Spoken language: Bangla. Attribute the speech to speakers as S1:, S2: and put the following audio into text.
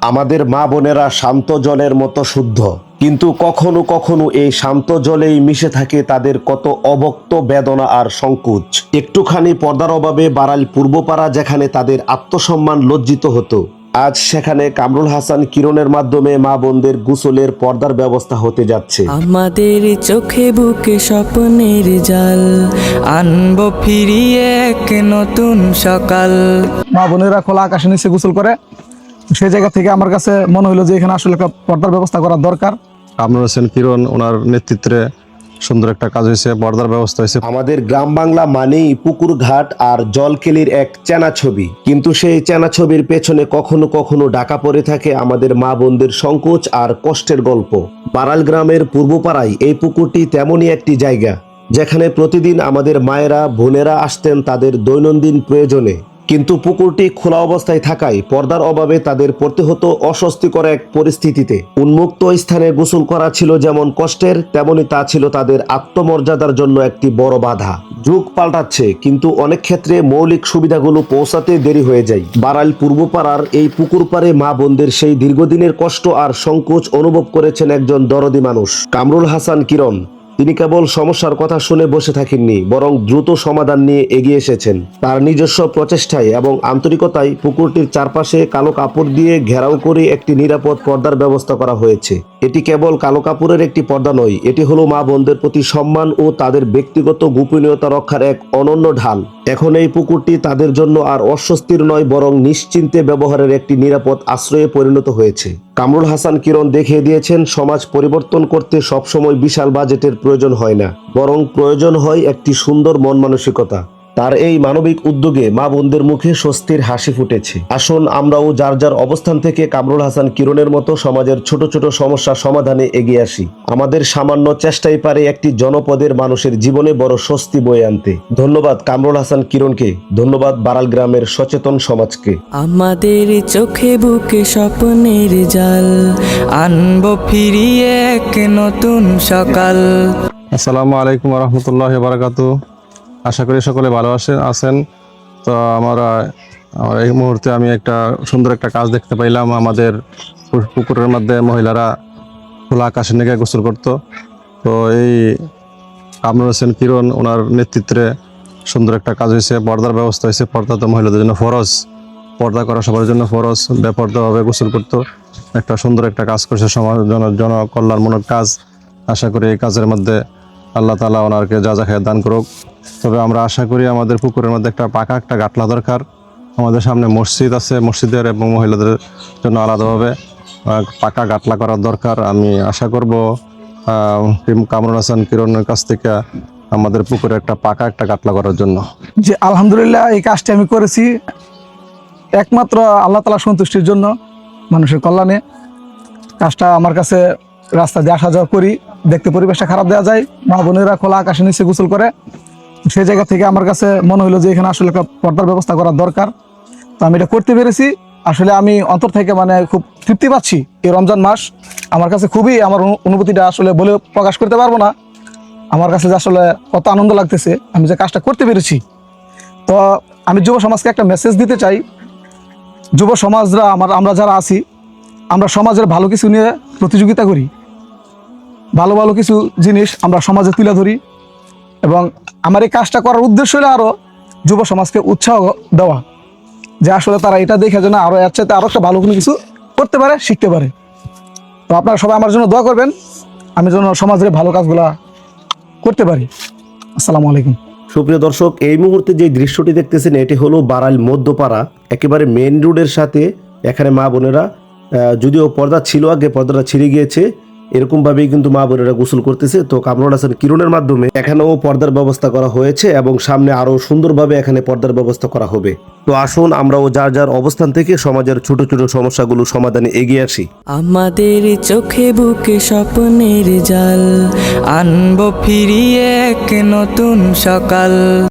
S1: আমাদের মা বোনেরা শান্ত জলের মতো শুদ্ধ, কিন্তু কখনো কখনো এই শান্ত জলেই মিশে থাকে তাদের কত অবক্ত বেদনা আর সংকোচ। একটুখানি পর্দার অভাবে বাড়াইল পূর্বপাড়া যেখানে তাদের আত্মসম্মান লজ্জিত হতো, আজ সেখানে কামরুল হাসান কিরণের মাধ্যমে মা বোনদের গোসলের পর্দার ব্যবস্থা হতে যাচ্ছে।
S2: আমাদের চোখে বুকে স্বপ্নের জাল, আনবো ফিরিয়ে এক নতুন সকাল।
S3: মা বোনেরা খোলা আকাশের নিচে গোসল করে, সেই জায়গা থেকে আমার কাছে মনে হলো যে এখানে আসলে একটা পর্দার ব্যবস্থা করা দরকার।
S4: কামরুল হাসান কিরণ ওনার নেতৃত্বে সুন্দর একটা কাজ হয়েছে, পর্দার ব্যবস্থা হয়েছে।
S1: আমাদের গ্রাম বাংলা মানেই পুকুর ঘাট আর জলকেলির এক চেনা ছবি, কিন্তু সেই চেনা ছবির পেছনে কখনো কখনো ঢাকা পড়ে থাকে আমাদের মা বোনদের সংকোচ আর কষ্টের গল্প। বারাল গ্রামের পূর্বপাড়ায় এই পুকুরটি তেমনই একটি জায়গা যেখানে প্রতিদিন আমাদের মায়েরা বোনেরা আসতেন তাদের দৈনন্দিন প্রয়োজনে, কিন্তু পুকুরটি খোলা অবস্থায় থাকায় পর্দার অভাবে তাদের পড়তে হতো অস্বস্তিকর এক পরিস্থিতিতে। উন্মুক্ত স্থানে গোসল করা ছিল যেমন কষ্টের, তেমনি তা ছিল তাদের আত্মমর্যাদার জন্য একটি বড় বাধা। যুগ পাল্টাচ্ছে, কিন্তু অনেক ক্ষেত্রে মৌলিক সুবিধাগুলো পৌঁছাতে দেরি হয়ে যায়। বারাইল পূর্বপাড়ার এই পুকুর পাড়ে মা বোনদের সেই দীর্ঘদিনের কষ্ট আর সংকোচ অনুভব করেছেন একজন দরদি মানুষ, কামরুল হাসান কিরণ। তিনি কেবল সমস্যার কথা শুনে বসে থাকেননি, বরং দ্রুত সমাধান নিয়ে এগিয়ে এসেছেন। তার নিজস্ব প্রচেষ্টায় এবং আন্তরিকতায় পুকুরটির চারপাশে কালো কাপড় দিয়ে ঘেরাও করে একটি নিরাপদ পর্দার ব্যবস্থা করা হয়েছে। এটি কেবল কালো কাপড়ের একটি পর্দা নয়, এটি হলো মা বোনদের প্রতি সম্মান ও তাদের ব্যক্তিগত গোপনীয়তা রক্ষার এক অনন্য ঢাল। এখন এই পুকুরটি তাদের জন্য আর অস্বস্তির নয়, বরং নিশ্চিন্তে ব্যবহারের একটি নিরাপদ আশ্রয়ে পরিণত হয়েছে। কামরুল হাসান কিরণ দেখিয়ে দিয়েছেন সমাজ পরিবর্তন করতে সবসময় বিশাল বাজেটের প্রয়োজন হয় না, বরং প্রয়োজন হয় একটি সুন্দর মন মানসিকতা। তার এই মানবিক উদ্যোগে মা বোনদের মুখে স্বস্তির হাসি ফুটেছে। আসুন আমরাও যার যার অবস্থান থেকে কামরুল হাসান কিরণের মতো সমাজের ছোট ছোট সমস্যা সমাধানে এগিয়ে আসি। আমাদের সামান্য চেষ্টাই পারে একটি জনপদের মানুষের জীবনে বড় স্বস্তি বয়ে আনতে। ধন্যবাদ কামরুল হাসান কিরণকে, ধন্যবাদ বারাল গ্রামের সচেতন সমাজকে।
S2: আমাদের চোখে বুকে স্বপ্নের জাল, আনবো ফিরিয়ে এক নতুন সকাল।
S4: আসসালামু আলাইকুম রহমতুল্লাহি ওয়া বারাকাতুহু। আশা করি সকলে ভালো আছেন। তো আমার এই মুহূর্তে আমি একটা সুন্দর একটা কাজ দেখতে পাইলাম। আমাদের পুকুরের মধ্যে মহিলারা খোলা আকাশের নিচে গোসল করতো। তো এই কামরুল হাসান কিরণ ওনার নেতৃত্বে সুন্দর একটা কাজ হয়েছে, পর্দার ব্যবস্থা হয়েছে। পর্দা তো মহিলাদের জন্য ফরজ, পর্দা করা সবার জন্য ফরজ। বেপর্দাভাবে গোসল করতো, একটা সুন্দর একটা কাজ করছে, সমাজ জনকল্যাণমূলক কাজ। আশা করি এই কাজের মধ্যে আল্লাহ তাআলা ওনাকে যা যা খায় দান করুক। তবে আমরা আশা করি আমাদের পুকুরের মধ্যে একটা পাকা একটা গাটলা দরকার। আমাদের সামনে মসজিদ আছে, মসজিদের এবং মহিলাদের জন্য আলাদাভাবে পাকা গাটলা করার দরকার। আমি আশা করব কামরুল হাসান কিরণের কাছ থেকে আমাদের পুকুরে একটা পাকা একটা গাটলা করার জন্য।
S3: যে আলহামদুলিল্লাহ এই কাজটি আমি করেছি একমাত্র আল্লাহ তাআলার সন্তুষ্টির জন্য, মানুষের কল্যাণে। কাজটা আমার কাছে রাস্তা দিয়ে আসা যাওয়া করি, দেখতে পরিবেশটা খারাপ দেওয়া যায়। মা বোনেরা খোলা আকাশের নিচে গোসল করে, সেই জায়গা থেকে আমার কাছে মনে হলো যে এখানে আসলে একটা পর্দার ব্যবস্থা করা দরকার। তো আমি এটা করতে পেরেছি। আসলে আমি অন্তর থেকে খুব তৃপ্তি পাচ্ছি। এই রমজান মাস আমার কাছে খুবই, আমার অনুভূতিটা আসলে বলে প্রকাশ করতে পারবো না। আমার কাছে যে আসলে কত আনন্দ লাগতেছে আমি যে কাজটা করতে পেরেছি। তো আমি যুব সমাজকে একটা মেসেজ দিতে চাই। যুব সমাজরা আমরা যারা আছি, আমরা সমাজের ভালো কিছু নিয়ে প্রতিযোগিতা করি, ভালো ভালো কিছু জিনিস আমরা সমাজে তুলে ধরি, এবং আমার এই কাজটা করার উদ্দেশ্য হলো আরও যুব সমাজকে উৎসাহ দেওয়া, যে আসলে তারা এটা দেখে যেন আরও এর চাইতে আরও একটা ভালো কোনো কিছু করতে পারে, শিখতে পারে। তো আপনারা সবাই আমার জন্য দোয়া করবেন, আমি যেন সমাজের ভালো কাজগুলা করতে পারি। আসসালামু আলাইকুম।
S1: সুপ্রিয় দর্শক, এই মুহূর্তে যে দৃশ্যটি দেখতেছেন এটি হলো বারাইল মধ্যপাড়া, একেবারে মেইন রোডের সাথে। এখানে মা বোনেরা, যদিও পর্দা ছিল আগে, পর্দাটা ছিঁড়ে গিয়েছে, এরকম ভাবেই কিন্তু মা বোনেরা গোসল করতেছে। তো কামরুল হাসান কিরণের মাধ্যমে এখানেও পর্দার ব্যবস্থা করা হয়েছে এবং সামনে আরো সুন্দরভাবে এখানে পর্দার ব্যবস্থা করা হবে। তো আসুন আমরাও যার যার অবস্থান থেকে সমাজের ছোট ছোট সমস্যাগুলো সমাধানে এগিয়ে আসি।
S2: আমাদের চোখে বুকে স্বপ্নের জাল, আনবো ফিরিয়ে এক নতুন সকাল।